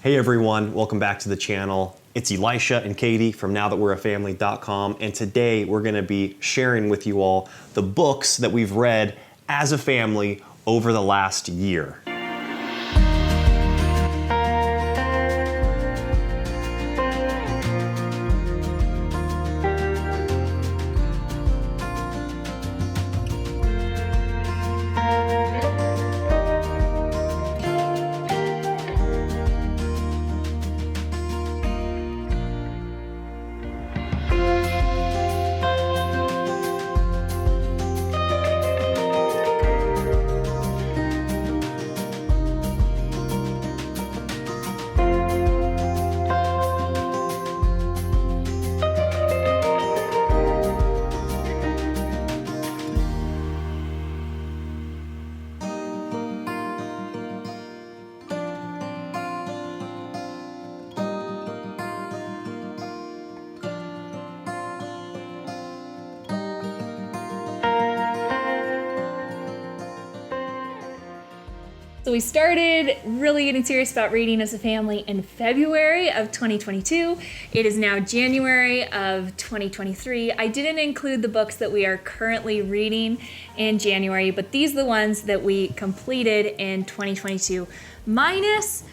Hey everyone, welcome back to the channel. It's Elisha and Katie from NowThatWe'reAFamily.com, and today we're going to be sharing with you all the books that we've read as a family over the last year. So we started really getting serious about reading as a family in February of 2022. It is now January of 2023. I didn't include the books that we are currently reading in January, but these are the ones that we completed in 2022, minus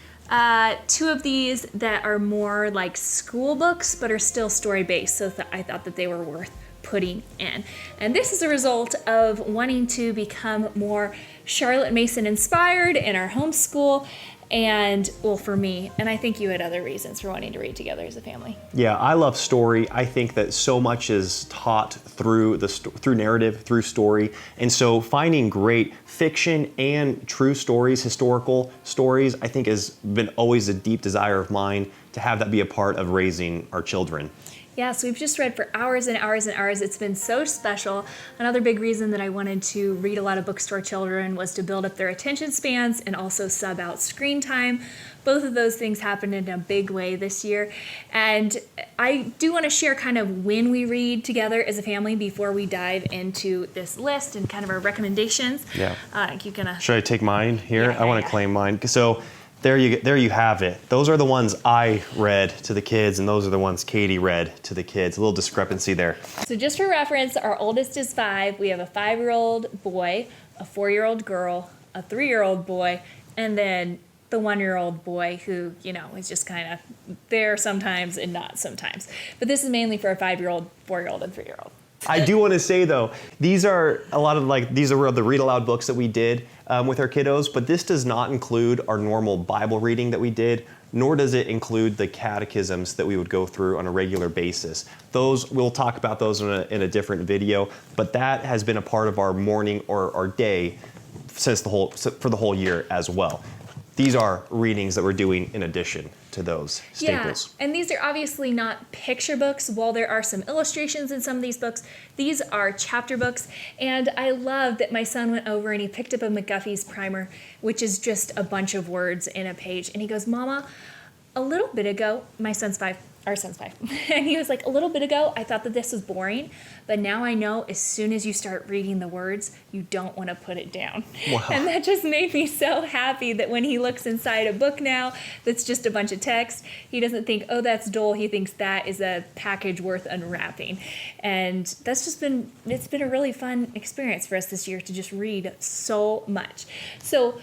two of these that are more like school books, but are still story-based, so I thought that they were worth putting in. And this is a result of wanting to become more Charlotte Mason inspired in our homeschool, and well, for me, and I think you had other reasons for wanting to read together as a family. Yeah, I love story. I think that so much is taught through through narrative, through story, and so finding great fiction and true stories, historical stories, I think has been always a deep desire of mine to have that be a part of raising our children. Yeah, so we've just read for hours and hours and hours. It's been so special. Another big reason that I wanted to read a lot of books to our children was to build up their attention spans and also sub out screen time. Both of those things happened in a big way this year. And I do want to share kind of when we read together as a family before we dive into this list and kind of our recommendations. Yeah. You can, Should I take mine here? Yeah, I want to claim mine. So there you have it. Those are the ones I read to the kids, and those are the ones Katie read to the kids. A little discrepancy there. So just for reference, our oldest is 5. We have a 5-year-old boy, a 4-year-old girl, a 3-year-old boy, and then the 1-year-old boy who, is just kind of there sometimes and not sometimes. But this is mainly for a 5-year-old, 4-year-old, and 3-year-old. I do want to say though, these are the read aloud books that we did with our kiddos, but this does not include our normal Bible reading that we did, nor does it include the catechisms that we would go through on a regular basis. We'll talk about those in a different video, but that has been a part of our morning or our day for the whole year as well. These are readings that we're doing in addition to those staples. Yeah, and these are obviously not picture books. While there are some illustrations in some of these books, these are chapter books. And I love that my son went over and he picked up a McGuffey's primer, which is just a bunch of words in a page. And he goes, "Mama, a little bit ago," our son's 5, and he was like, "A little bit ago, I thought that this was boring, but now I know as soon as you start reading the words, you don't want to put it down." Wow. And that just made me so happy that when he looks inside a book now that's just a bunch of text, he doesn't think, "Oh, that's dull." He thinks that is a package worth unwrapping. And it's been a really fun experience for us this year to just read so much. So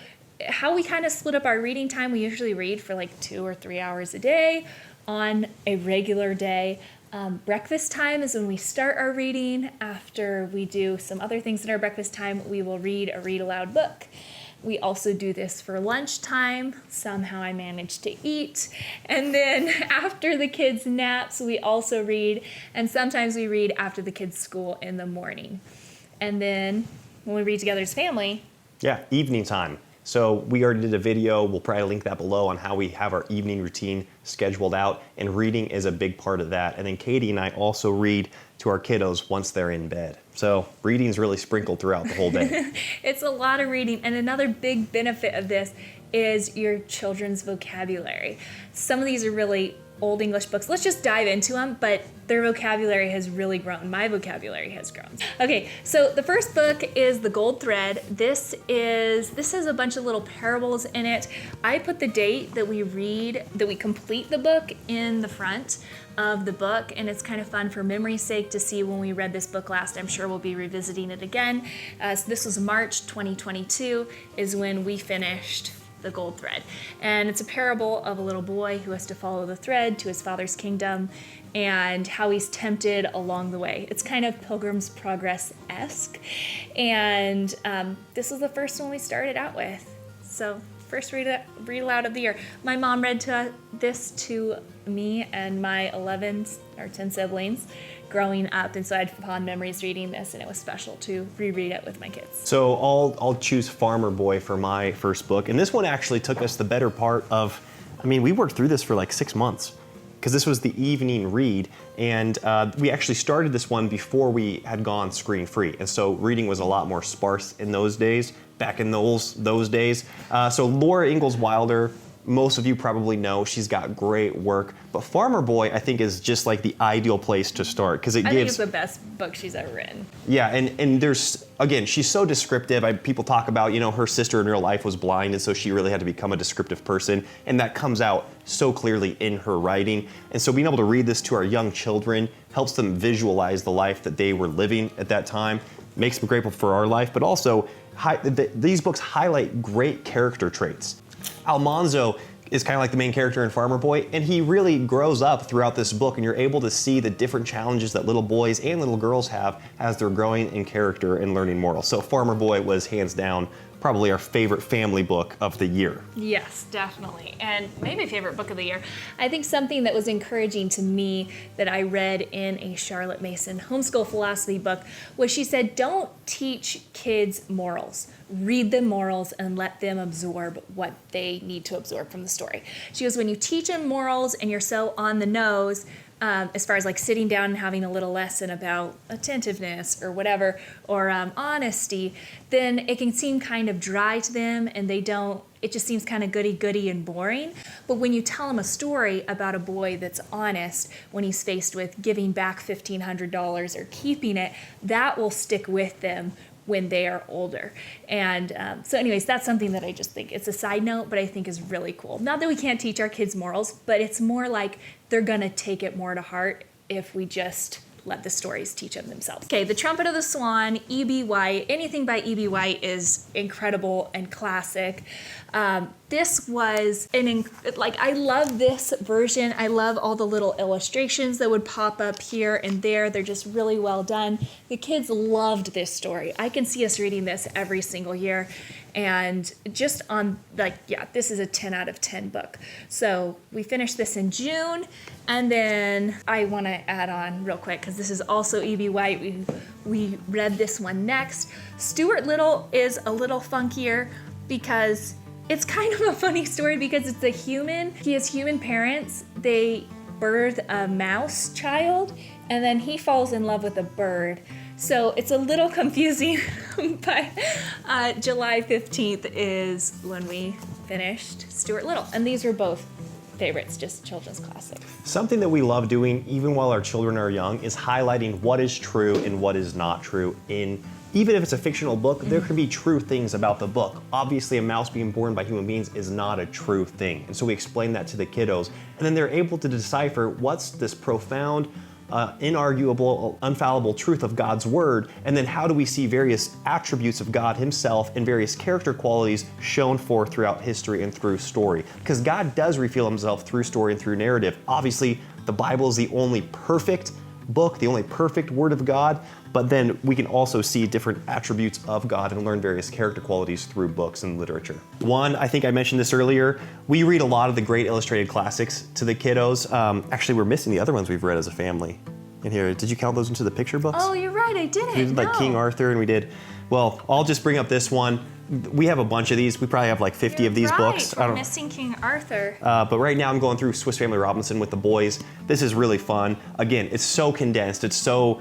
how we kind of split up our reading time, we usually read for like 2 or 3 hours a day on a regular day. Breakfast time is when we start our reading. After we do some other things in our breakfast time, we will read a read aloud book. We also do this for lunchtime. Somehow I managed to eat. And then after the kids' naps, we also read. And sometimes we read after the kids' school in the morning. And then when we read together as family. Yeah, evening time. So we already did a video, we'll probably link that below, on how we have our evening routine scheduled out, and reading is a big part of that. And then Katie and I also read to our kiddos once they're in bed. So reading's really sprinkled throughout the whole day. It's a lot of reading, and another big benefit of this is your children's vocabulary. Some of these are really old English books. Let's just dive into them, but their vocabulary has really grown. My vocabulary has grown. Okay, so the first book is The Gold Thread. This has a bunch of little parables in it. I put the date that we complete the book in the front of the book, and it's kind of fun for memory's sake to see when we read this book last. I'm sure we'll be revisiting it again. So this was March 2022 is when we finished The Gold Thread. And it's a parable of a little boy who has to follow the thread to his father's kingdom and how he's tempted along the way. It's kind of Pilgrim's Progress-esque. And this was the first one we started out with. So first read aloud of the year. My mom read this to me and my 11 or 10 siblings growing up, and so I had fond memories reading this, and it was special to reread it with my kids. So I'll choose Farmer Boy for my first book, and this one actually took us the better part of, we worked through this for like 6 months, because this was the evening read, and we actually started this one before we had gone screen-free, and so reading was a lot more sparse in those days, back in those days. So Laura Ingalls Wilder, most of you probably know, she's got great work, but Farmer Boy I think is just like the ideal place to start, because I think it's the best book she's ever written. Yeah, and there's, again, she's so descriptive. People talk about, her sister in real life was blind, and so she really had to become a descriptive person, and that comes out so clearly in her writing. And so being able to read this to our young children helps them visualize the life that they were living at that time, makes them grateful for our life, but also these books highlight great character traits. Almanzo is kind of like the main character in Farmer Boy, and he really grows up throughout this book, and you're able to see the different challenges that little boys and little girls have as they're growing in character and learning morals. So Farmer Boy was hands down probably our favorite family book of the year. Yes, definitely. And maybe favorite book of the year. I think something that was encouraging to me that I read in a Charlotte Mason homeschool philosophy book was she said, don't teach kids morals. Read them morals and let them absorb what they need to absorb from the story. She goes, when you teach them morals and you're so on the nose, as far as like sitting down and having a little lesson about attentiveness or whatever, or honesty, then it can seem kind of dry to them, and it just seems kind of goody-goody and boring. But when you tell them a story about a boy that's honest when he's faced with giving back $1,500 or keeping it, that will stick with them when they are older. And so anyways, that's something that I just think, it's a side note, but I think is really cool. Not that we can't teach our kids morals, but it's more like they're gonna take it more to heart if we just let the stories teach them themselves. Okay, The Trumpet of the Swan, E.B. White. Anything by E.B. White is incredible and classic. This was I love this version. I love all the little illustrations that would pop up here and there. They're just really well done. The kids loved this story. I can see us reading this every single year. And just this is a 10 out of 10 book. So we finished this in June, and then I want to add on real quick, because this is also E.B. White. We read this one next. Stuart Little is a little funkier because it's kind of a funny story, because it's a human. He has human parents. They birth a mouse child, and then he falls in love with a bird. So it's a little confusing, but July 15th is when we finished Stuart Little. And these were both favorites, just children's classics. Something that we love doing, even while our children are young, is highlighting what is true and what is not true in, even if it's a fictional book, there can be true things about the book. Obviously, a mouse being born by human beings is not a true thing. And so we explain that to the kiddos, and then they're able to decipher what's this profound, inarguable, infallible truth of God's word, and then how do we see various attributes of God himself and various character qualities shown forth throughout history and through story. Because God does reveal himself through story and through narrative. Obviously, the Bible is the only perfect book, the only perfect word of God, but then we can also see different attributes of God and learn various character qualities through books and literature. One, I think I mentioned this earlier, we read a lot of the great illustrated classics to the kiddos. Actually, we're missing the other ones we've read as a family in here. Did you count those into the picture books? Oh, you're right, I didn't. We did like King Arthur, and we did, well, I'll just bring up this one. We have a bunch of these. We probably have like 50 of these books. We're missing King Arthur. But right now I'm going through Swiss Family Robinson with the boys. This is really fun. Again, it's so condensed. It's so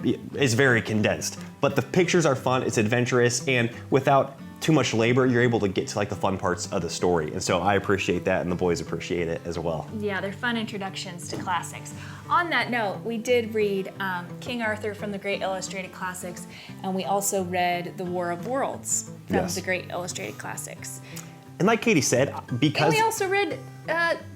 it's very condensed. But the pictures are fun. It's adventurous, and without too much labor, you're able to get to like the fun parts of the story. And so I appreciate that, and the boys appreciate it as well. Yeah, they're fun introductions to classics. On that note, we did read King Arthur from the Great Illustrated Classics, and we also read The War of Worlds from Yes. the Great Illustrated Classics. And like Katie said, And because we also read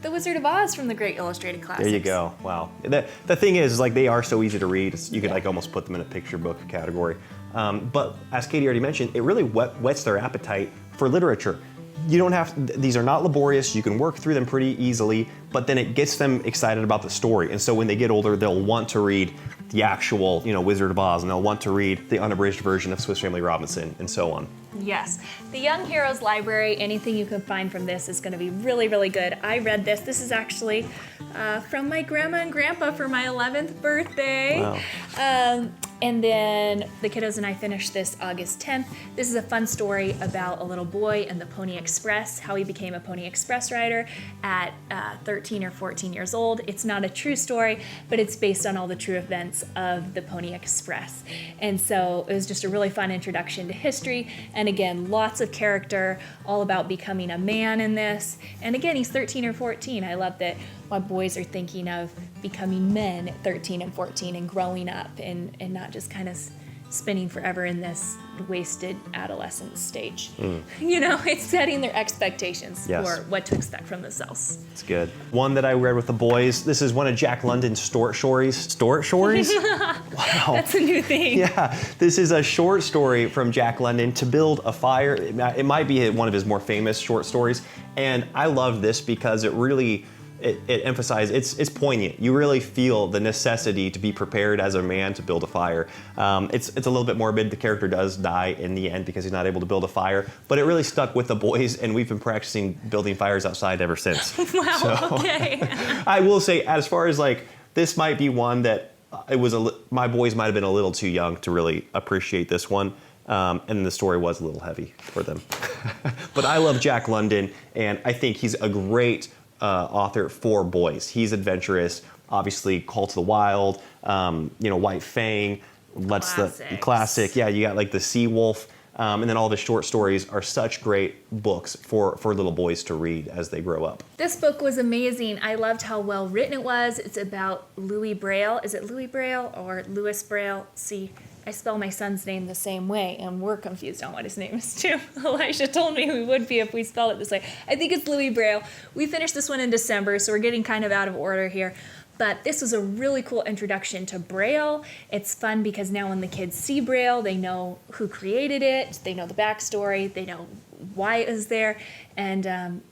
The Wizard of Oz from the Great Illustrated Classics. there you go. Wow. The thing is, like, they are so easy to read. You could like almost put them in a picture book category. But as Katie already mentioned, it really whets their appetite for literature. You don't have, these are not laborious. You can work through them pretty easily, but then it gets them excited about the story. And so when they get older, they'll want to read the actual, Wizard of Oz, and they'll want to read the unabridged version of Swiss Family Robinson, and so on. Yes. The Young Heroes Library, anything you can find from this is going to be really, really good. I read this. This is actually from my grandma and grandpa for my 11th birthday. Wow. And then the kiddos and I finished this August 10th. This is a fun story about a little boy and the Pony Express, how he became a Pony Express rider at 13 or 14 years old. It's not a true story, but it's based on all the true events of the Pony Express. And so it was just a really fun introduction to history. And again, lots of character, all about becoming a man in this. And again, he's 13 or 14. I love that my boys are thinking of becoming men at 13 and 14 and growing up and not just kind of spinning forever in this wasted adolescence stage. It's setting their expectations Yes. for what to expect from themselves. It's good. One that I read with the boys, this is one of Jack London's Stort Stories. Stort Stories? Wow. That's a new thing. Yeah, this is a short story from Jack London to build a fire. It might be one of his more famous short stories. And I love this because it really, it emphasizes, it's poignant. You really feel the necessity to be prepared as a man to build a fire. It's a little bit morbid. The character does die in the end because he's not able to build a fire, but it really stuck with the boys, and we've been practicing building fires outside ever since. Wow, okay. I will say, as far as like, this might be one that my boys might have been a little too young to really appreciate this one. And the story was a little heavy for them. But I love Jack London, and I think he's a great author for boys. He's adventurous, obviously Call to the Wild, White Fang, the classic. Yeah, you got like the Sea Wolf, and then all the short stories are such great books for little boys to read as they grow up. This book was amazing. I loved how well written it was. It's about Louis Braille. Is it Louis Braille or Louis Braille? See, I spell my son's name the same way, and we're confused on what his name is too. Elisha told me we would be if we spelled it this way. I think it's Louis Braille. We finished this one in December, so we're getting kind of out of order here. But this was a really cool introduction to Braille. It's fun because now when the kids see Braille, they know who created it, they know the backstory, they know why it was there. And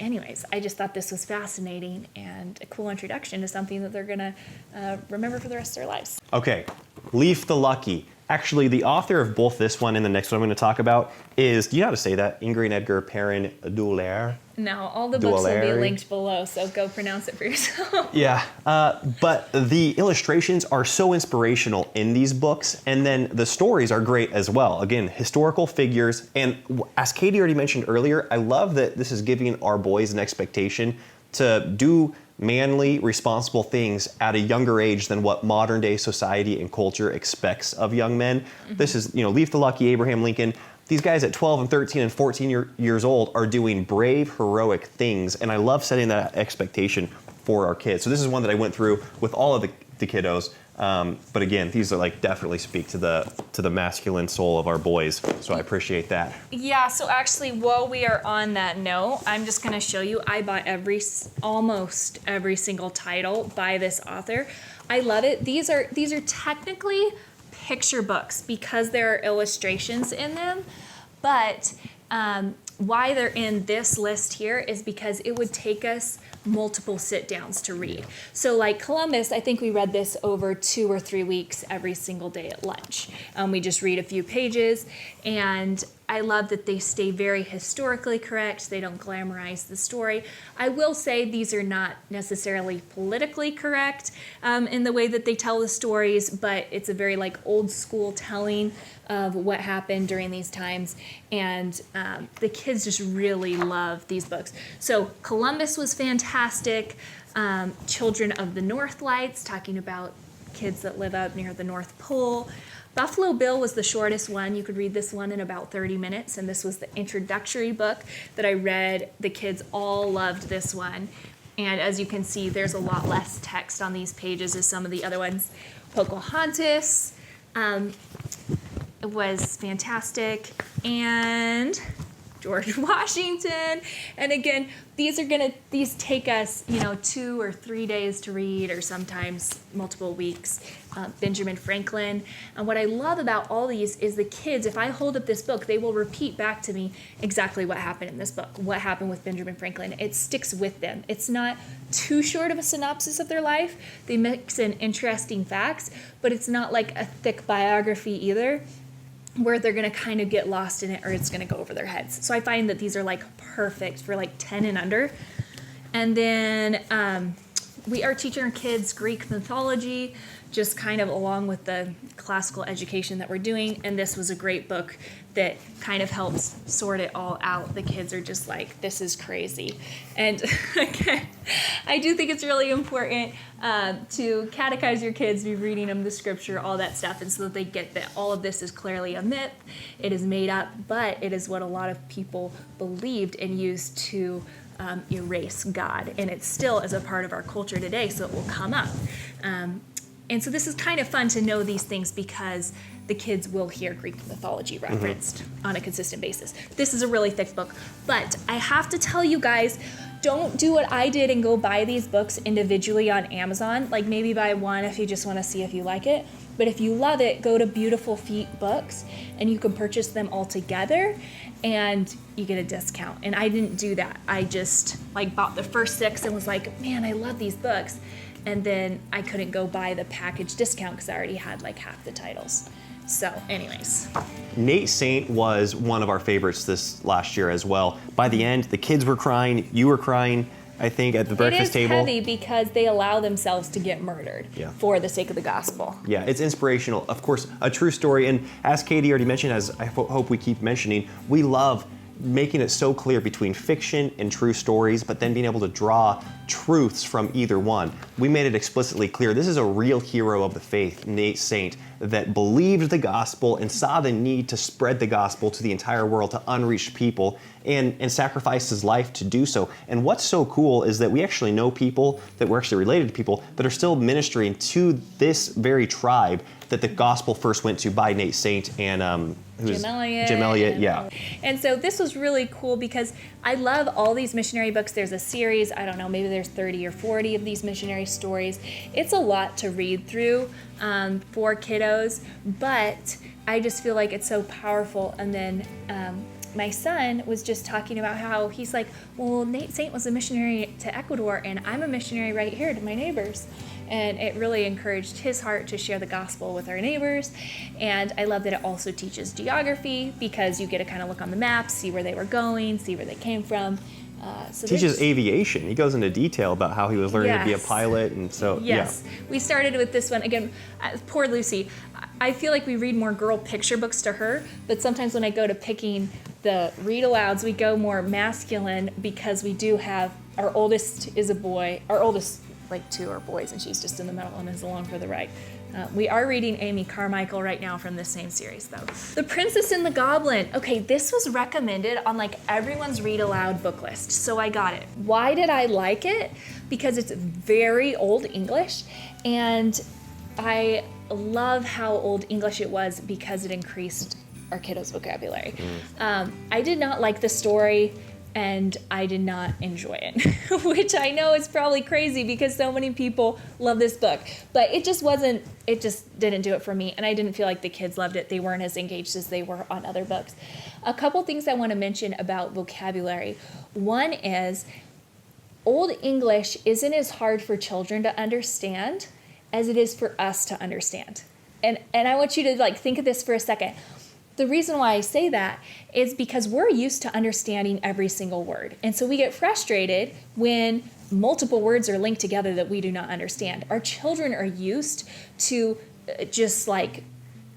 anyways, I just thought this was fascinating and a cool introduction to something that they're going to remember for the rest of their lives. Okay, Leif the Lucky. Actually, the author of both this one and the next one I'm going to talk about is, do you know how to say that? Ingrid Edgar Perrin Duler. No, all the books will be Dualeri. linked below, so go pronounce it for yourself. Yeah, but the illustrations are so inspirational in these books, and then the stories are great as well. Again, historical figures, and as Katie already mentioned earlier, I love that this is giving our boys an expectation to do manly, responsible things at a younger age than what modern day society and culture expects of young men. This is, Leif the Lucky, Abraham Lincoln. These guys at 12 and 13 and 14 years old are doing brave, heroic things, and I love setting that expectation for our kids. So this is one that I went through with all of the kiddos. But again, these are like definitely speak to the masculine soul of our boys. So I appreciate that. Yeah, so actually while we are on that note, I'm just going to show you, I bought almost every single title by this author. I love it. These are technically picture books because there are illustrations in them, but why they're in this list here is because it would take us multiple sit downs to read. So like Columbus, I think we read this over 2 or 3 weeks every single day at lunch. We just read a few pages, and I love that they stay very historically correct. They don't glamorize the story. I will say these are not necessarily politically correct in the way that they tell the stories, but it's a very like old school telling of what happened during these times, and the kids just really love these books. So Columbus was fantastic. Children of the North Lights, talking about kids that live up near the North Pole. Buffalo Bill was the shortest one. You could read this one in about 30 minutes, and this was the introductory book that I read. The kids all loved this one. And as you can see, there's a lot less text on these pages as some of the other ones. Pocahontas was fantastic, and George Washington. And again, these take us, 2 or 3 days to read, or sometimes multiple weeks. Benjamin Franklin. And what I love about all these is the kids, if I hold up this book, they will repeat back to me exactly what happened in this book, what happened with Benjamin Franklin. It sticks with them. It's not too short of a synopsis of their life. They mix in interesting facts, but it's not like a thick biography either, where they're going to kind of get lost in it or it's going to go over their heads. So I find that these are like perfect for like 10 and under. And then we are teaching our kids Greek mythology, just kind of along with the classical education that we're doing. And this was a great book that kind of helps sort it all out. The kids are just like, this is crazy. And again, I do think it's really important to catechize your kids, be reading them the scripture, all that stuff, and so that they get that all of this is clearly a myth. It is made up, but it is what a lot of people believed and used to erase God. And it still is a part of our culture today, so it will come up. And so this is kind of fun to know these things because the kids will hear Greek mythology referenced on a consistent basis. This is a really thick book, but I have to tell you guys, don't do what I did and go buy these books individually on Amazon. Like maybe buy one if you just want to see if you like it. But if you love it, go to Beautiful Feet Books and you can purchase them all together and you get a discount. And I didn't do that. I just bought the first 6 and was like, man, I love these books. And then I couldn't go buy the package discount because I already had half the titles. So anyways. Nate Saint was one of our favorites this last year as well. By the end, the kids were crying, you were crying, I think, at the breakfast table. It is heavy because they allow themselves to get murdered for the sake of the gospel. Yeah, it's inspirational. Of course, a true story. And as Katie already mentioned, as I hope we keep mentioning, we love making it so clear between fiction and true stories, but then being able to draw truths from either one. We made it explicitly clear this is a real hero of the faith, Nate Saint, that believed the gospel and saw the need to spread the gospel to the entire world, to unreached people, and sacrificed his life to do so. And what's so cool is that we actually know people that were actually related to people that are still ministering to this very tribe that the gospel first went to by Nate Saint and Jim Elliot. Jim Elliot, yeah. And so this was really cool because I love all these missionary books. There's a series, I don't know, maybe there's 30 or 40 of these missionary stories. It's a lot to read through for kiddos, but I just feel like it's so powerful. And then my son was just talking about how he's like, well, Nate Saint was a missionary to Ecuador, and I'm a missionary right here to my neighbors. And it really encouraged his heart to share the gospel with our neighbors. And I love that it also teaches geography because you get to kind of look on the map, see where they were going, see where they came from. So teaches aviation. He goes into detail about how he was learning to be a pilot, and so yes. We started with this one again. Poor Lucy. I feel like we read more girl picture books to her, but sometimes when I go to picking the read alouds, we go more masculine because we do have our oldest is a boy. Our oldest 2 are boys, and she's just in the middle and is along for the ride. We are reading Amy Carmichael right now from this same series, though. The Princess and the Goblin. Okay, this was recommended on everyone's read aloud book list, so I got it. Why did I like it? Because it's very old English, and I love how old English it was because it increased our kiddos' vocabulary. I did not like the story, and I did not enjoy it, which I know is probably crazy because so many people love this book, but it just didn't do it for me, and I didn't feel like the kids loved it. They weren't as engaged as they were on other books. A couple things I want to mention about vocabulary. One is Old English isn't as hard for children to understand as it is for us to understand. And I want you to think of this for a second. The reason why I say that is because we're used to understanding every single word. And so we get frustrated when multiple words are linked together that we do not understand. Our children are used to just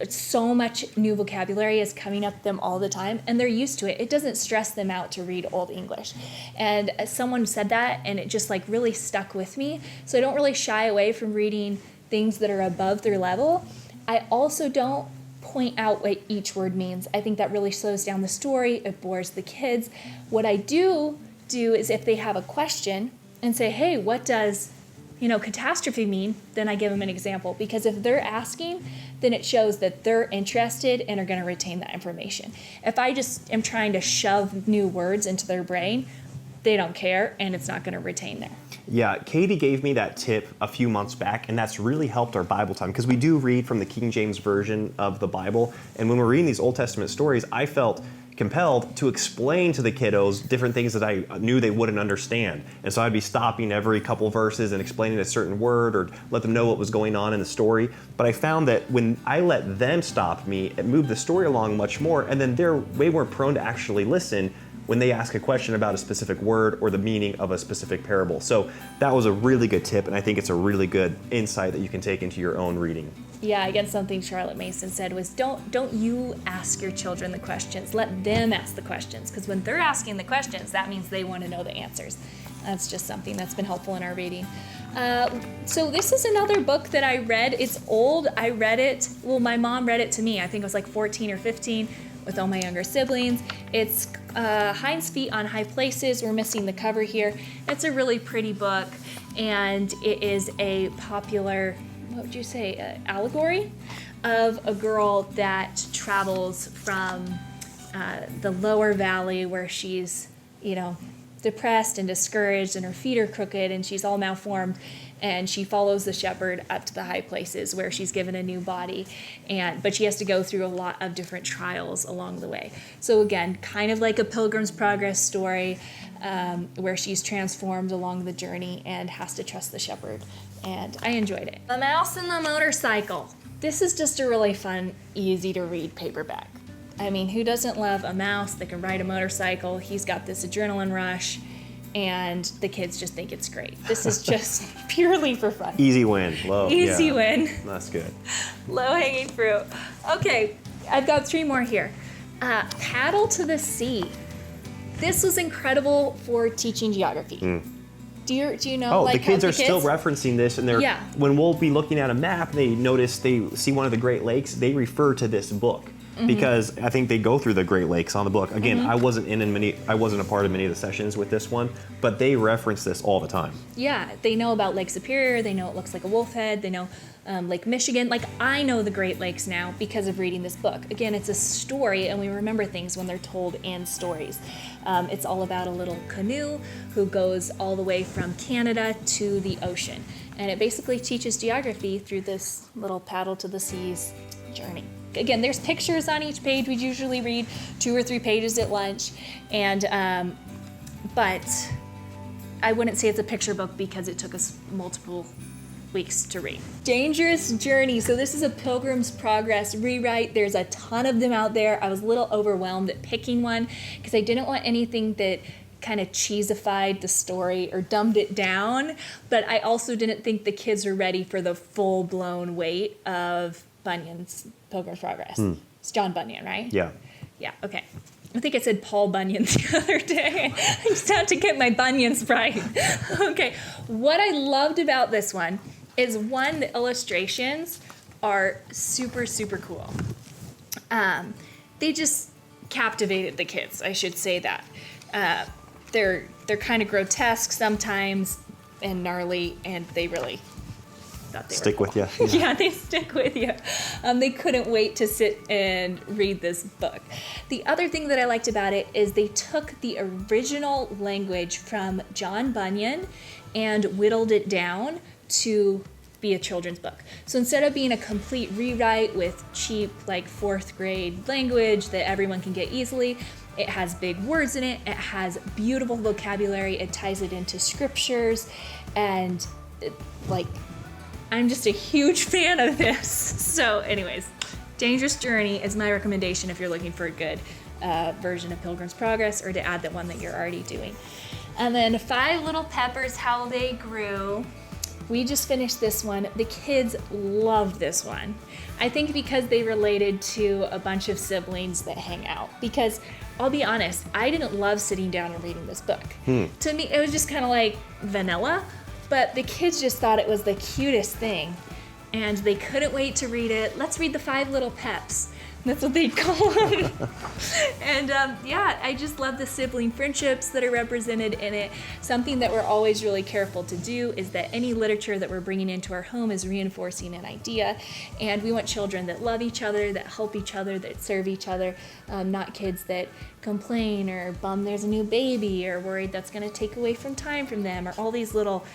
so much new vocabulary is coming up them all the time, and they're used to it. It doesn't stress them out to read Old English. And someone said that, and it just really stuck with me. So I don't really shy away from reading things that are above their level. I also don't point out what each word means. I think that really slows down the story. It bores the kids. What I do is if they have a question and say, hey, what does catastrophe mean? Then I give them an example, because if they're asking, then it shows that they're interested and are going to retain that information. If I just am trying to shove new words into their brain, they don't care and it's not going to retain there. Yeah, Katie gave me that tip a few months back, and that's really helped our Bible time, because we do read from the King James Version of the Bible, and when we're reading these Old Testament stories, I felt compelled to explain to the kiddos different things that I knew they wouldn't understand. And so I'd be stopping every couple verses and explaining a certain word or let them know what was going on in the story. But I found that when I let them stop me, it moved the story along much more, and then they're way more prone to actually listen when they ask a question about a specific word or the meaning of a specific parable. So that was a really good tip, and I think it's a really good insight that you can take into your own reading. Yeah, again, something Charlotte Mason said was don't you ask your children the questions, let them ask the questions, because when they're asking the questions, that means they want to know the answers. That's just something that's been helpful in our reading. So this is another book that I read. It's old. I read it, my mom read it to me. I think I was like 14 or 15 with all my younger siblings. It's Hind's Feet on High Places. We're missing the cover here. It's a really pretty book, and it is a popular, what would you say, allegory of a girl that travels from the lower valley where she's, depressed and discouraged and her feet are crooked and she's all malformed, and she follows the shepherd up to the high places where she's given a new body, but she has to go through a lot of different trials along the way. So again, kind of like a Pilgrim's Progress story, where she's transformed along the journey and has to trust the shepherd, and I enjoyed it. The Mouse and the Motorcycle. This is just a really fun, easy to read paperback. I mean, who doesn't love a mouse that can ride a motorcycle? He's got this adrenaline rush, and the kids just think it's great. This is just purely for fun. Easy win. Easy win. That's good. Low-hanging fruit. Okay, I've got 3 more here. Paddle to the Sea. This was incredible for teaching geography. Do you know? Oh, the kids are still referencing this, and when we'll be looking at a map, they see one of the Great Lakes, they refer to this book. Because I think they go through the Great Lakes on the book. Again, I wasn't a part of many of the sessions with this one, but they reference this all the time. Yeah, they know about Lake Superior. They know it looks like a wolf head. They know Lake Michigan. Like, I know the Great Lakes now because of reading this book. Again, it's a story, and we remember things when they're told in stories. It's all about a little canoe who goes all the way from Canada to the ocean, and it basically teaches geography through this little paddle to the seas journey. Again, there's pictures on each page. We usually read 2 or 3 pages at lunch, and but I wouldn't say it's a picture book because it took us multiple weeks to read. Dangerous Journey. So this is a Pilgrim's Progress rewrite. There's a ton of them out there. I was a little overwhelmed at picking one because I didn't want anything that kind of cheesified the story or dumbed it down, but I also didn't think the kids were ready for the full-blown weight of Bunyan's Pilgrim's Progress. It's John Bunyan, right? Yeah. Yeah, okay. I think I said Paul Bunyan the other day. I just had to get my Bunyans right. Okay, what I loved about this one is, one, the illustrations are super, super cool. They just captivated the kids, I should say that. They're kind of grotesque sometimes and gnarly, and they really thought they stick were with you. Yeah, they stick with you. They couldn't wait to sit and read this book. The other thing that I liked about it is they took the original language from John Bunyan and whittled it down to be a children's book. So instead of being a complete rewrite with cheap, like 4th grade language that everyone can get easily, it has big words in it. It has beautiful vocabulary. It ties it into scriptures, and I'm just a huge fan of this. So anyways, Dangerous Journey is my recommendation if you're looking for a good version of Pilgrim's Progress, or to add that one that you're already doing. And then 5 Little Peppers, How They Grew. We just finished this one. The kids loved this one. I think because they related to a bunch of siblings that hang out. Because I'll be honest, I didn't love sitting down and reading this book. To me, it was just kind of like vanilla. But the kids just thought it was the cutest thing. and they couldn't wait to read it. Let's read the Five Little Peps. That's what they call them. And yeah, I just love the sibling friendships that are represented in it. Something that we're always really careful to do is that any literature that we're bringing into our home is reinforcing an idea. And we want children that love each other, that help each other, that serve each other, not kids that complain or bum there's a new baby or worried that's going to take away from time from them, or all these little,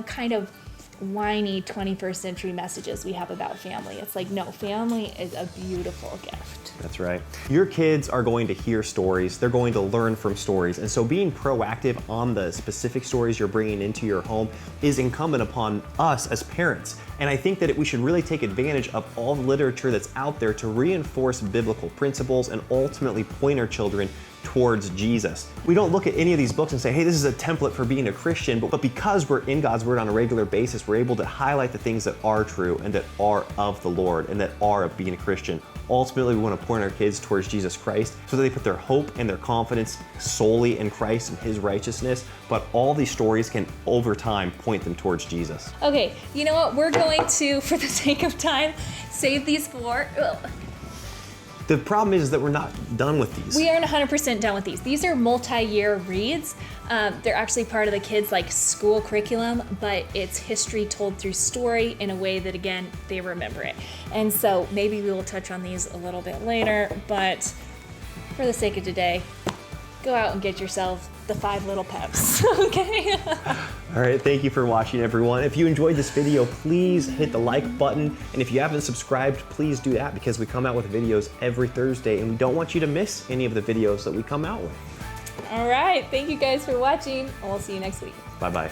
kind of whiny 21st century messages we have about family. It's like, no, family is a beautiful gift. That's right. Your kids are going to hear stories. They're going to learn from stories. And so being proactive on the specific stories you're bringing into your home is incumbent upon us as parents. And I think that we should really take advantage of all the literature that's out there to reinforce biblical principles and ultimately point our children towards Jesus. We don't look at any of these books and say, hey, this is a template for being a Christian, but because we're in God's Word on a regular basis, we're able to highlight the things that are true and that are of the Lord and that are of being a Christian. Ultimately, we want to point our kids towards Jesus Christ so that they put their hope and their confidence solely in Christ and His righteousness, but all these stories can, over time, point them towards Jesus. Okay, you know what? We're going to, for the sake of time, save these for... The problem is that we're not done with these. We aren't 100% done with these. These are multi-year reads. They're actually part of the kids' school curriculum, but it's history told through story in a way that, again, they remember it. And so maybe we will touch on these a little bit later, but for the sake of today, go out and get yourself the Five Little Peps, okay? All right, thank you for watching, everyone. If you enjoyed this video, please hit the like button. And if you haven't subscribed, please do that because we come out with videos every Thursday and we don't want you to miss any of the videos that we come out with. All right, thank you guys for watching, and we'll see you next week. Bye-bye.